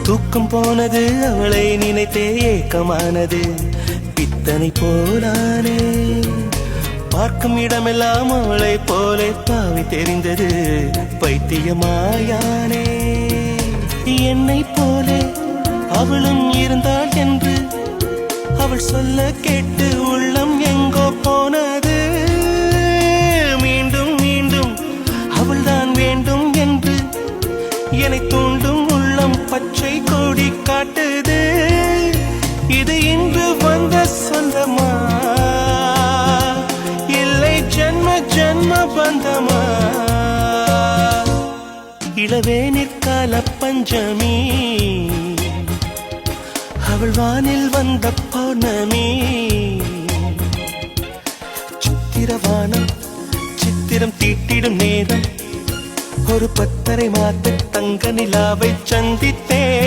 தூக்கம் போனது அவளை நினைத்தே ஏக்கமானது பித்தனை போலானே பார்க்கும் இடமெல்லாம் அவளை போலே பாவி தெரிந்தது பைத்தியமாயானே என்னை போலே அவளும் இருந்தாள் என்று அவள் சொல்ல கேட்டு உள்ளம் எங்கோ போனது மீண்டும் மீண்டும் அவள்தான் வேண்டும் என்று என்னை தூண்டும் உள்ளம் பச்சை கொடி காட்டுது இது இன்று வந்த சொந்தமா இல்லை ஜன்ம ஜன்ம பந்தமா இளவேனிற்கால பஞ்சமி அவள் வானில் வந்த பௌர்ணமி சித்திரவானம் சித்திரம் தீட்டிடும் நேரம் ஒரு 10:30 மாத தங்க நிலாவை சந்தித்தேன்